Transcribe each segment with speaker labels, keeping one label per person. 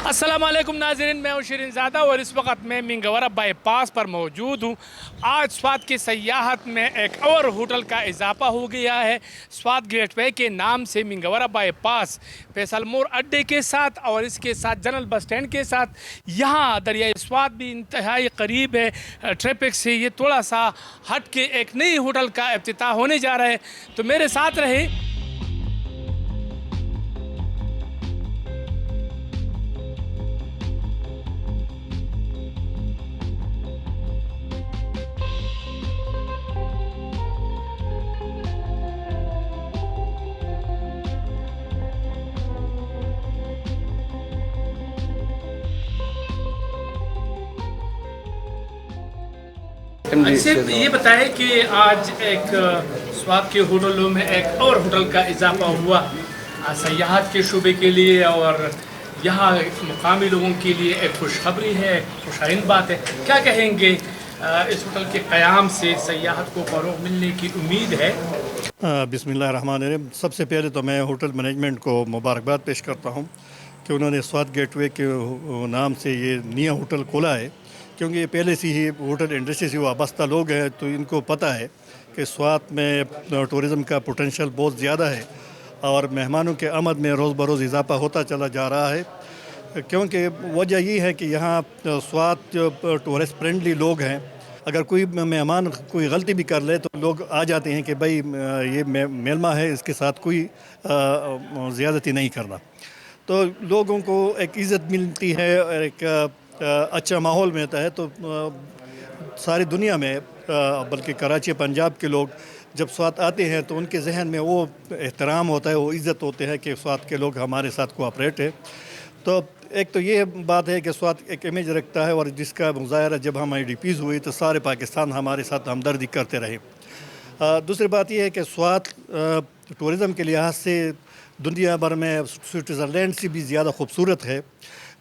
Speaker 1: अस्सलाम वालेकुम नाज़रीन, मैं हूं शिरीन ज़ादा और इस वक्त मैं मिंगवरा बाईपास पर मौजूद हूं। आज स्वात की सयाहत में एक और होटल का इजाफा हो गया है। स्वात गेटवे के नाम से मिंगवरा बाईपास फैसल मोर अड्डे के साथ और इसके साथ जनरल बस स्टैंड के साथ यहाँ दरियाई स्वात भी इंतहाई करीब है ट्रैफिक से। ये थोड़ा सा हट के एक नई होटल का इफ्तिताह होने जा रहा है, तो मेरे साथ रहे। अच्छा, ये बताएं कि आज एक स्वाद के होटलों में एक और होटल का इजाफा हुआ सयाहत के शुबे के लिए, और यहाँ मुकामी लोगों के लिए एक खुशखबरी है, खुशाइन बात है। क्या कहेंगे इस होटल के क़याम से सयाहत को फ़रोग़ मिलने की उम्मीद है?
Speaker 2: बिस्मिल्लाहिर्रहमानिर्रहीम। सबसे पहले तो मैं होटल मैनेजमेंट को मुबारकबाद पेश करता हूँ कि उन्होंने स्वात गेटवे के नाम से ये नया होटल खोला है, क्योंकि ये पहले से ही होटल इंडस्ट्री से वाबस्ता लोग हैं, तो इनको पता है कि स्वात में टूरिज़म का पोटेंशियल बहुत ज़्यादा है और मेहमानों के आमद में रोज़ बरोज़ इजाफा होता चला जा रहा है। क्योंकि वजह ये है कि यहाँ स्वात जो टूरिस्ट फ्रेंडली लोग हैं, अगर कोई मेहमान कोई गलती भी कर ले तो लोग आ जाते हैं कि भाई ये मेहमान है, इसके साथ कोई ज़्यादती नहीं करना। तो लोगों को एक इज़्ज़त मिलती है और एक अच्छा माहौल मिलता है। तो सारी दुनिया में बल्कि कराची पंजाब के लोग जब स्वात आते हैं तो उनके जहन में वो एहतराम होता है, वो इज़्ज़त होते हैं कि स्वात के लोग हमारे साथ कोऑपरेट है। तो एक तो ये बात है कि स्वात एक इमेज रखता है, और जिसका मुज़ाहरा जब हम IDPs हुई तो सारे पाकिस्तान हमारे साथ हमदर्दी करते रहे। दूसरी बात यह है कि स्वात टूरिज़म के लिहाज से दुनिया भर में स्विट्ज़रलैंड से भी ज़्यादा खूबसूरत है।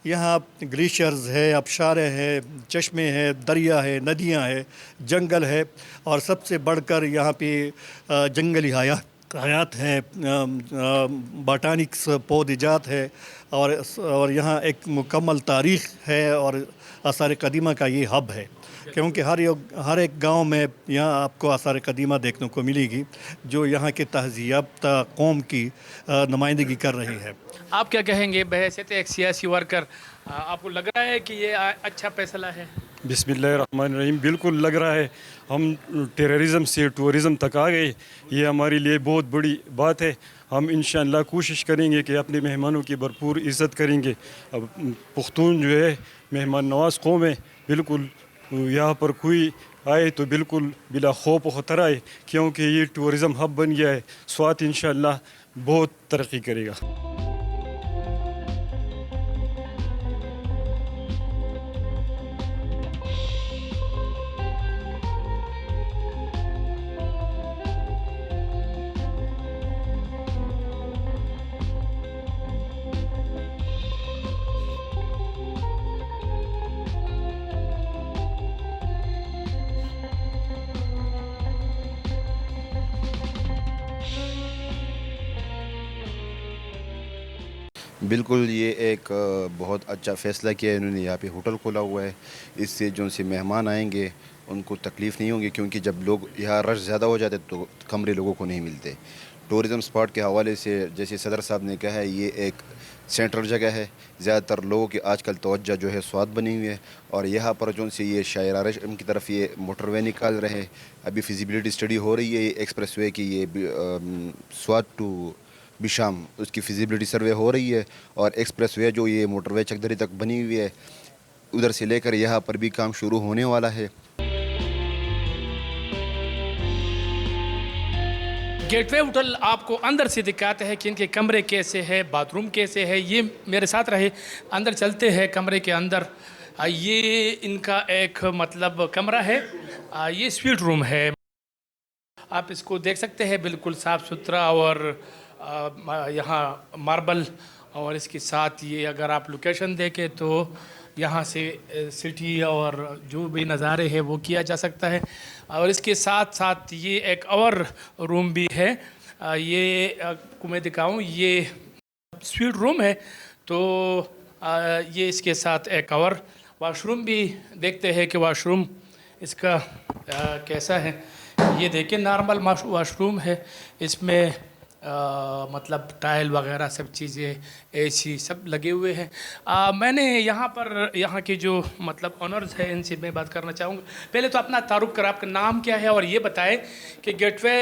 Speaker 2: यहाँ ग्लेशियर्स है, आबशारें हैं, चश्मे हैं, दरिया है, नदियाँ हैं, जंगल है, और सबसे बढ़कर यहाँ पे जंगली हयात है, बॉटनिक्स पौधेजात है, और यहाँ एक मुकम्मल तारीख़ है और आसार कदीमा का ये हब है। क्योंकि हर एक गांव में यहाँ आपको आसार कदीमा देखने को मिलेगी जो यहाँ के तहज़ीब याफ्ता कौम की नुमाइंदगी कर रही है।
Speaker 1: आप क्या कहेंगे बहैसियत एक सियासी वर्कर, आपको लग रहा है कि ये अच्छा फैसला है?
Speaker 3: बिस्मिल्लाहिर्रहमानिर्रहीम, बिल्कुल लग रहा है। हम टेररिज़म से टूरिज़म तक आ गए, ये हमारे लिए बहुत बड़ी बात है। हम इंशाअल्लाह कोशिश करेंगे कि अपने मेहमानों की भरपूर इज़्ज़त करेंगे। अब पुख्तून जो है मेहमान नवाज़ कौम है, बिल्कुल यहाँ पर कोई आए तो बिल्कुल बिला खौफ खतर आए, क्योंकि ये टूरिज़म हब बन गया है। स्वात इंशाअल्लाह बहुत तरक्की करेगा।
Speaker 4: बिल्कुल, ये एक बहुत अच्छा फ़ैसला किया है इन्होंने, यहाँ पे होटल खोला हुआ है। इससे जो से मेहमान आएंगे उनको तकलीफ़ नहीं होगी, क्योंकि जब लोग यहाँ रश ज़्यादा हो जाते तो कमरे लोगों को नहीं मिलते। टूरिज़म स्पॉट के हवाले से जैसे सदर साहब ने कहा है, ये एक सेंट्रल जगह है। ज़्यादातर लोगों की आजकल तवज्जो जो है स्वात बनी हुई है, और यहाँ पर जो से ये शायरारश की तरफ ये मोटरवे निकाल रहे हैं। अभी फिजिबिलिटी स्टडी हो रही है एक्सप्रेस वे की, ये स्वात टू बिशाम उसकी फिजिबिलिटी सर्वे हो रही है, और एक्सप्रेस वे जो ये मोटरवे चकदरी तक बनी हुई है उधर से लेकर यहाँ पर भी काम शुरू होने वाला है।
Speaker 1: गेटवे होटल आपको अंदर से दिखाते हैं कि इनके कमरे कैसे है, बाथरूम कैसे है। ये मेरे साथ रहे, अंदर चलते हैं कमरे के अंदर। ये इनका एक मतलब कमरा है, ये स्वीट रूम है। आप इसको देख सकते हैं, बिल्कुल साफ़ सुथरा और यहाँ मार्बल, और इसके साथ ये अगर आप लोकेशन देखें तो यहाँ से सिटी और जो भी नज़ारे हैं वो किया जा सकता है। और इसके साथ साथ ये एक और रूम भी है, ये आपको मैं दिखाऊं, ये स्वीट रूम है। तो ये इसके साथ एक और वॉशरूम भी देखते हैं कि वॉशरूम इसका कैसा है। ये देखिए नॉर्मल वॉशरूम है, इसमें मतलब टाइल वगैरह सब चीज़ें, एसी सब लगे हुए हैं। मैंने यहाँ पर यहाँ के जो मतलब ऑनर्स हैं इनसे मैं बात करना चाहूँगा। पहले तो अपना तारुफ कर, आपका नाम क्या है और ये बताएं कि गेटवे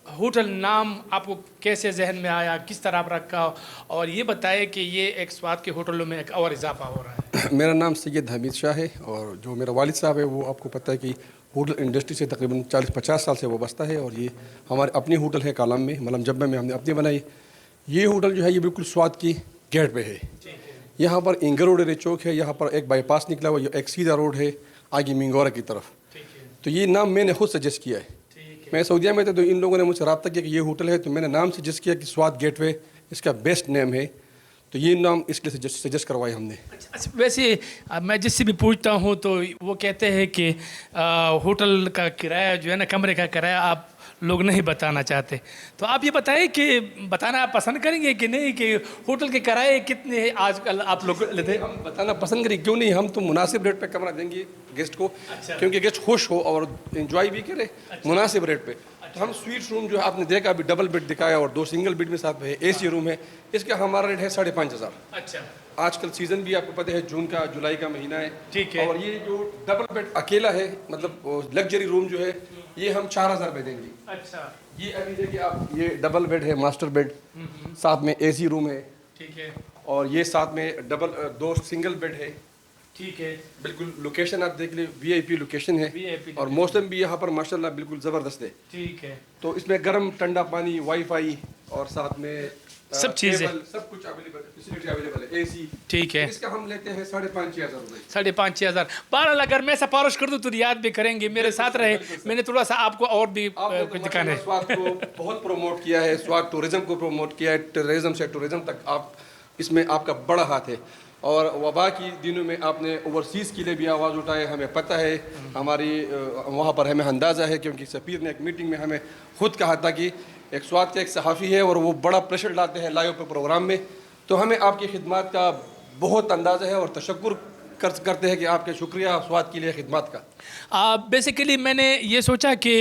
Speaker 1: होटल नाम आपको कैसे जहन में आया, किस तरह आप रखा, और ये बताएं कि ये एक स्वाद के होटलों में एक और इजाफा हो रहा है।
Speaker 5: मेरा नाम सैयद हमीद शाह है, और जो मेरा वालिद साहब है वो आपको पता है कि होटल इंडस्ट्री से तकरीबन 40-50 साल से वाबस्ता है, और ये हमारे अपनी होटल है कालम में, मतलब जब्बे में हमने अपनी बनाई। ये होटल जो है ये बिल्कुल स्वाद की गेट पे है। यहाँ पर इंगर रोड रे चौक है, यहाँ पर एक बाईपास निकला हुआ, एक सीधा रोड है आगे मिंगौरा की तरफ। तो ये नाम मैंने खुद सजेस्ट किया है। मैं सऊदीया में था तो इन लोगों ने मुझसे रब्ता किया कि ये होटल है, तो मैंने नाम सजेस्ट किया कि स्वाद गेटवे इसका बेस्ट नेम है, तो ये नाम इसके लिए सजेस्ट करवाया हमने।
Speaker 1: अच्छा, वैसे मैं जिससे भी पूछता हूँ तो वो कहते हैं कि होटल का किराया जो है ना, कमरे का किराया आप लोग नहीं बताना चाहते, तो आप ये बताएं कि बताना आप पसंद करेंगे कि नहीं, कि होटल के किराए कितने हैं आजकल आप लोग लेते हैं?
Speaker 5: हम बताना पसंद करें, क्यों नहीं, हम तो मुनासिब रेट पे कमरा देंगे गेस्ट को। अच्छा। क्योंकि गेस्ट खुश हो और एंजॉय भी करे। अच्छा। मुनासिब रेट पे तो हम स्वीट रूम जो आपने देखा अभी डबल बेड दिखाया और 2 सिंगल बेड में साथ में एसी रूम है, इसका हमारा रेट है 5,500। अच्छा। आजकल सीज़न भी आपको पता है जून का, जुलाई का महीना है। ठीक है। और ये जो डबल बेड अकेला है, मतलब लग्जरी रूम जो है, ये हम 4,000 रुपये देंगे। अच्छा। ये अभी देखिए आप, ये डबल बेड है, मास्टर बेड, साथ में एसी रूम है। ठीक है। और ये साथ में 2 सिंगल बेड है। ठीक है। बिल्कुल लोकेशन आप देख ले, वीआईपी लोकेशन है। और मौसम भी यहाँ पर माशाल्लाह बिल्कुल ज़बरदस्त है। ठीक है। तो इसमें गर्म ठंडा पानी, वाईफाई और साथ में
Speaker 1: सब चीज़ें,
Speaker 5: सब कुछ अवेलेबल है, एसी। ठीक है। इसका हम लेते हैं 5,500 रुपये।
Speaker 1: 5,500। बहरहाल अगर मैं सिफारिश कर दूँ तो याद भी करेंगे, मेरे साथ रहे, मैंने थोड़ा सा आपको और भी कुछ दिखाना है।
Speaker 5: स्वाद को बहुत प्रमोट किया है, स्वाद टूरिज्म को प्रमोट किया है, टूरिज्म से टूरिज्म तक आप इसमें आपका बड़ा हाथ है। और वबा की दिनों में आपने ओवरसीज़ के लिए भी आवाज़ उठाए, हमें पता है, हमारी वहाँ पर हमें अंदाज़ा है, क्योंकि सफ़ीर ने एक मीटिंग में हमें खुद कहा था कि एक स्वाद के एक सहाफ़ी है और वो बड़ा प्रेशर डालते हैं लाइव पे प्रोग्राम में, तो हमें आपकी खिदमत का बहुत अंदाज़ा है और तशक्कुर करते हैं कि आपके शुक्रिया स्वाद के लिए खिदमत का।
Speaker 1: बेसिकली मैंने ये सोचा कि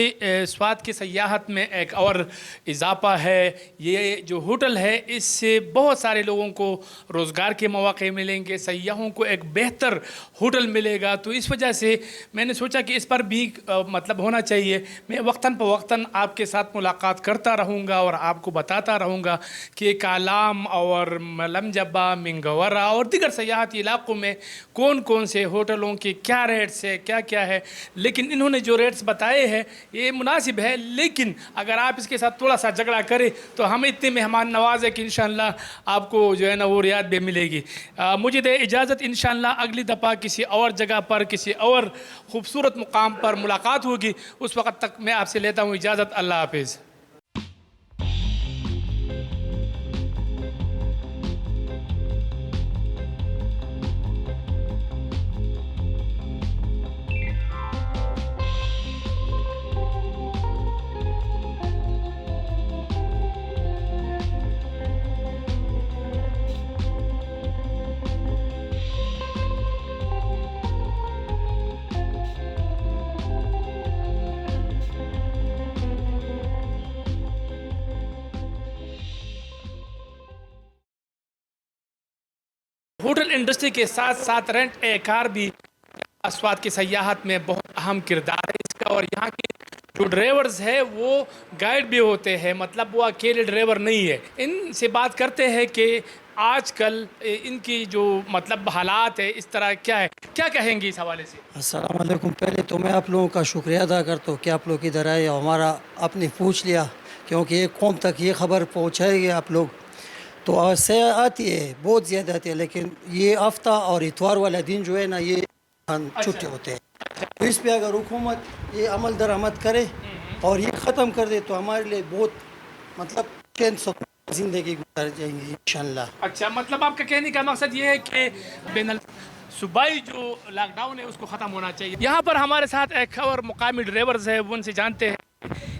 Speaker 1: स्वाद की सयाहत में एक और इजाफा है। ये जो होटल है इससे बहुत सारे लोगों को रोज़गार के मौके मिलेंगे, सयाहों को एक बेहतर होटल मिलेगा, तो इस वजह से मैंने सोचा कि इस पर भी मतलब होना चाहिए। मैं वक्तन प वक्तन आपके साथ मुलाकात करता रहूँगा और आपको बताता रहूँगा कि कालाम और मलम जब्बा, मिंगवरा और दीगर सयाहती इलाक़ों में कौन कौन से होटलों के क्या रेट्स है, क्या क्या है। लेकिन इन्होंने जो रेट्स बताए हैं ये मुनासिब है, लेकिन अगर आप इसके साथ थोड़ा सा झगड़ा करें तो हम इतने मेहमान नवाज है कि इंशाअल्लाह आपको जो है ना वो रियायत भी मिलेगी। मुझे दे इजाज़त, इंशाअल्लाह अगली दफ़ा किसी और जगह पर, किसी और ख़ूबसूरत मुकाम पर मुलाकात होगी। उस वक़्त तक मैं आपसे लेता हूँ इजाज़त। अल्लाह हाफिज़। होटल इंडस्ट्री के साथ साथ रेंट ए कार भी स्वाद की सयाहत में बहुत अहम किरदार है इसका, और यहाँ की जो ड्राइवर्स है वो गाइड भी होते हैं, मतलब वो अकेले ड्राइवर नहीं है। इनसे बात करते हैं कि आजकल इनकी जो मतलब हालात है इस तरह क्या है, क्या कहेंगे इस हवाले से?
Speaker 6: अस्सलाम वालेकुम। पहले तो मैं आप लोगों का शुक्रिया अदा करता हूँ कि आप लोग इधर आए और हमारा आपने पूछ लिया, क्योंकि ये कौम तक ये खबर पहुँचाएंगे आप लोग। तो से आती है, बहुत ज़्यादा आती है, लेकिन ये हफ्ता और इतवार वाला दिन जो है ना, ये छुट्टी होते हैं। तो इस पर अगर हुकूमत ये अमल दरामद करे और ये ख़त्म कर दे तो हमारे लिए बहुत मतलब चैन से ज़िंदगी गुजार जाएंगे इंशाल्लाह।
Speaker 1: अच्छा, मतलब आपका कहने का मकसद ये है कि बेनल सूबाई जो लॉकडाउन है उसको ख़त्म होना चाहिए। यहाँ पर हमारे साथ एक और मुकामी ड्राइवर्स है, वो उनसे जानते हैं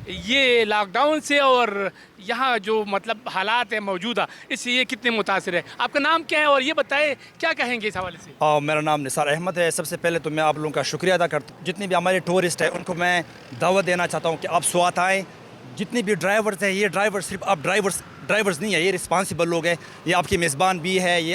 Speaker 1: ये लॉकडाउन से और यहाँ जो मतलब हालात है मौजूदा, इससे ये कितने मुतासिर है। आपका नाम क्या है और ये बताएं क्या कहेंगे इस हवाले से?
Speaker 7: मेरा नाम निसार अहमद है। सबसे पहले तो मैं आप लोगों का शुक्रिया अदा करता हूँ। जितने भी हमारे टूरिस्ट हैं उनको मैं दावत देना चाहता हूँ कि आप स्वात आएँ। जितने भी ड्राइवर्स हैं, ये ड्राइवर सिर्फ आप ड्राइवर्स नहीं है, ये रिस्पांसिबल लोग हैं। ये आपके मेज़बान भी है, ये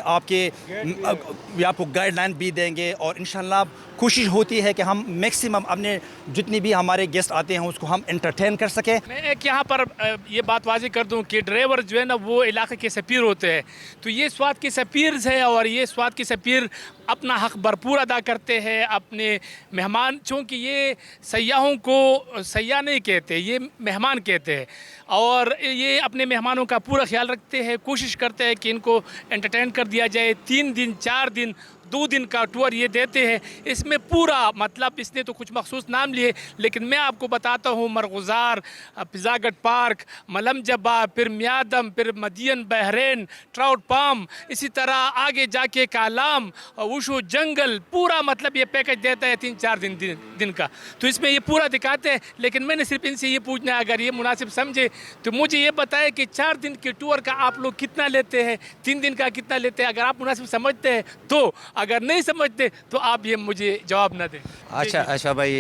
Speaker 7: आपको गाइडलाइन भी देंगे और इंशाल्लाह कोशिश होती है कि हम मैक्सिमम अपने जितनी भी हमारे गेस्ट आते हैं उसको हम एंटरटेन कर सकें।
Speaker 1: मैं एक यहाँ पर ये बात वाज़ेह कर दूँ कि ड्राइवर जो है ना वो इलाके के सफ़ीर होते हैं, तो ये स्वात के सफ़ीर है और ये स्वात के सफ़ीर अपना हक़ भरपूर अदा करते हैं अपने मेहमान, चूँकि ये सयाहों को सयाह नहीं कहते, ये मेहमान कहते हैं और ये अपने मेहमानों का पूरा ख्याल रखते हैं, कोशिश करते हैं कि इनको एंटरटेन कर दिया जाए। 3 दिन 4 दिन 2 दिन का टूर ये देते हैं। इसमें पूरा मतलब इसने तो कुछ मखसूस नाम लिए, लेकिन मैं आपको बताता हूँ मरगुज़ार, पिज़ागट पार्क, मलम जब्बा, फिर म्यादम, फिर मदियन, बहरेन, ट्राउट पाम, इसी तरह आगे जाके कालाम, वुशु जंगल, पूरा मतलब ये पैकेज देता है 3-4 दिन का। तो इसमें ये पूरा दिखाते हैं। लेकिन मैंने सिर्फ इनसे ये पूछना है, अगर ये मुनासिब समझे तो मुझे ये बताएं कि 4 दिन के टूर का आप लोग कितना लेते हैं, 3 दिन का कितना लेते हैं? अगर आप मुनासिब समझते हैं तो, अगर नहीं समझते तो आप ये मुझे जवाब ना दें।
Speaker 8: अच्छा भाई,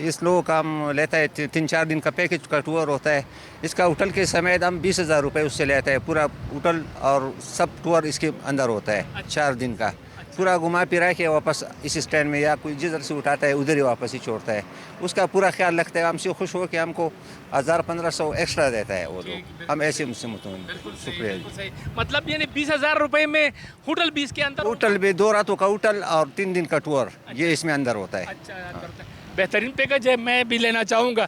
Speaker 8: इस लोगों का हम लेता है 3-4 दिन का पैकेज का टूर होता है। इसका होटल के समेत हम 20,000 रुपये उससे लेते हैं। पूरा होटल और सब टूर इसके अंदर होता है 4 दिन का। पूरा घुमा फिरा के वापस इस स्टैंड में या कोई जिधर से उठाता है उधर ही वापस ही छोड़ता है। उसका पूरा ख्याल रखता है। हमसे खुश हो कि हमको 1000-1500 एक्स्ट्रा देता है वो लोग। हम ऐसे उनसे मुतमईन। शुक्रिया।
Speaker 1: मतलब यानी 20,000 रुपये में होटल भी इसके अंदर?
Speaker 8: होटल भी 2 रातों का होटल और 3 दिन का टूर ये इसमें अंदर होता है।
Speaker 1: अच्छा, बेहतरीन पैकेज है, मैं भी लेना चाहूँगा।